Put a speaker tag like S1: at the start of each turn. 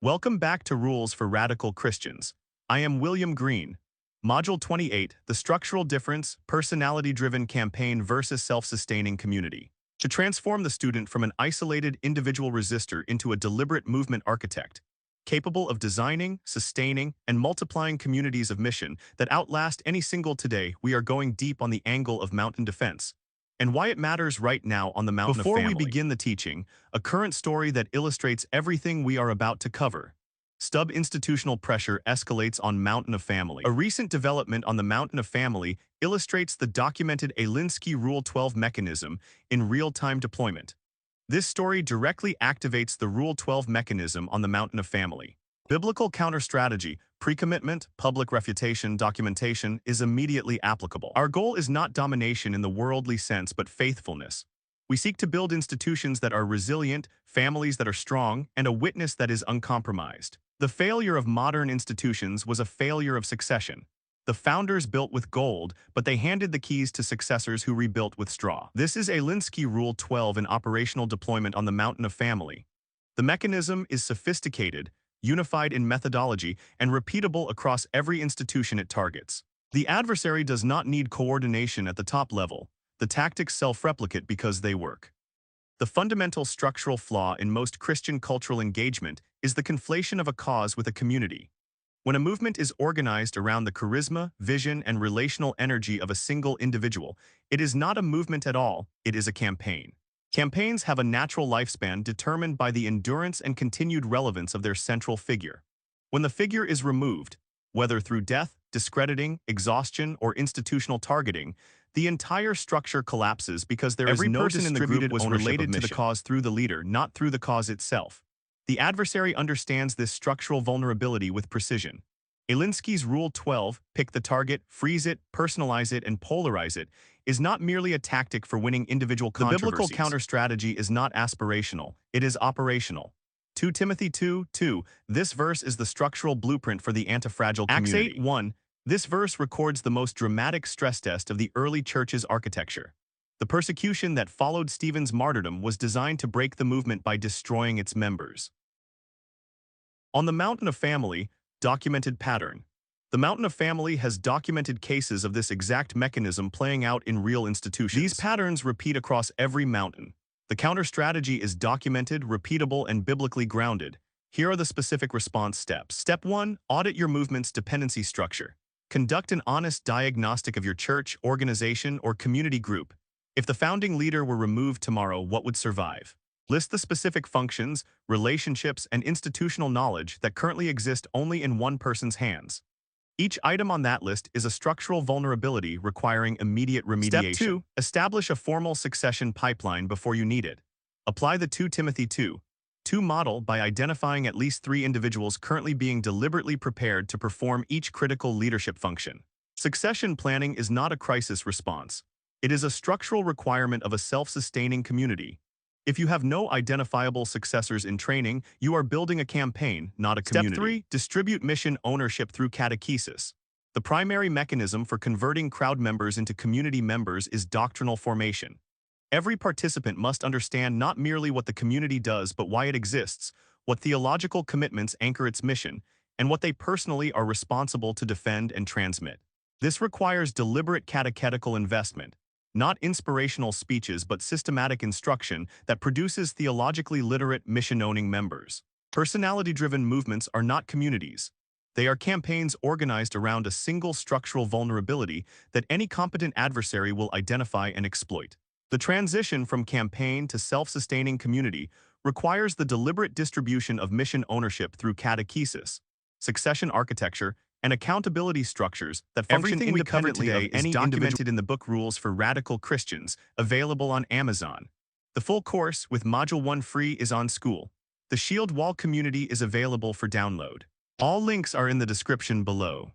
S1: Welcome back to Rules for Radical Christians. I am William Green. Module 28, The Structural Difference, Personality-Driven Campaign versus Self-Sustaining Community. To transform the student from an isolated individual resistor into a deliberate movement architect, capable of designing, sustaining, and multiplying communities of mission that outlast any single today, we are going deep on the angle of mountain defense and why it matters right now on the mountain of family. Before we begin the teaching, a current story that illustrates everything we are about to cover. STUB institutional pressure escalates on mountain of family. A recent development on the mountain of family illustrates the documented Alinsky Rule 12 mechanism in real-time deployment. This story directly activates the Rule 12 mechanism on the mountain of family. Biblical counter-strategy, pre-commitment, public refutation, documentation is immediately applicable. Our goal is not domination in the worldly sense, but faithfulness. We seek to build institutions that are resilient, families that are strong, and a witness that is uncompromised. The failure of modern institutions was a failure of succession. The founders built with gold, but they handed the keys to successors who rebuilt with straw. This is Alinsky Rule 12 in operational deployment on the mountain of family. The mechanism is sophisticated, unified in methodology, and repeatable across every institution it targets. The adversary does not need coordination at the top level. The tactics self-replicate because they work. The fundamental structural flaw in most Christian cultural engagement is the conflation of a cause with a community. When a movement is organized around the charisma, vision, and relational energy of a single individual, it is not a movement at all, it is a campaign. Campaigns have a natural lifespan determined by the endurance and continued relevance of their central figure. When the figure is removed, whether through death, discrediting, exhaustion, or institutional targeting, the entire structure collapses because there is no distributed ownership related to the cause through the leader, not through the cause itself. The adversary understands this structural vulnerability with precision. Alinsky's Rule 12, pick the target, freeze it, personalize it, and polarize it, is not merely a tactic for winning individual controversies. The biblical counter-strategy is not aspirational, it is operational. 2 Timothy 2:2, this verse is the structural blueprint for the anti-fragile community. Acts 8:1, this verse records the most dramatic stress test of the early church's architecture. The persecution that followed Stephen's martyrdom was designed to break the movement by destroying its members. On the mountain of family, documented pattern. The mountain of family has documented cases of this exact mechanism playing out in real institutions. These patterns repeat across every mountain. The counter-strategy is documented, repeatable, and biblically grounded. Here are the specific response steps. Step 1. Audit your movement's dependency structure. Conduct an honest diagnostic of your church, organization, or community group. If the founding leader were removed tomorrow, what would survive? List the specific functions, relationships, and institutional knowledge that currently exist only in one person's hands. Each item on that list is a structural vulnerability requiring immediate remediation. Step 2. Establish a formal succession pipeline before you need it. Apply the 2 Timothy 2:2 model by identifying at least 3 individuals currently being deliberately prepared to perform each critical leadership function. Succession planning is not a crisis response. It is a structural requirement of a self-sustaining community. If you have no identifiable successors in training, you are building a campaign, not a community. Step 3. Distribute mission ownership through catechesis. The primary mechanism for converting crowd members into community members is doctrinal formation. Every participant must understand not merely what the community does, but why it exists, what theological commitments anchor its mission, and what they personally are responsible to defend and transmit. This requires deliberate catechetical investment. Not inspirational speeches, but systematic instruction that produces theologically literate, mission-owning members. Personality-driven movements are not communities. They are campaigns organized around a single structural vulnerability that any competent adversary will identify and exploit. The transition from campaign to self-sustaining community requires the deliberate distribution of mission ownership through catechesis, succession architecture, and accountability structures that function independently of any documented in the book Rules for Radical Christians, available on Amazon. The full course, with Module 1 free, is on School. The Shield Wall community is available for download. All links are in the description below.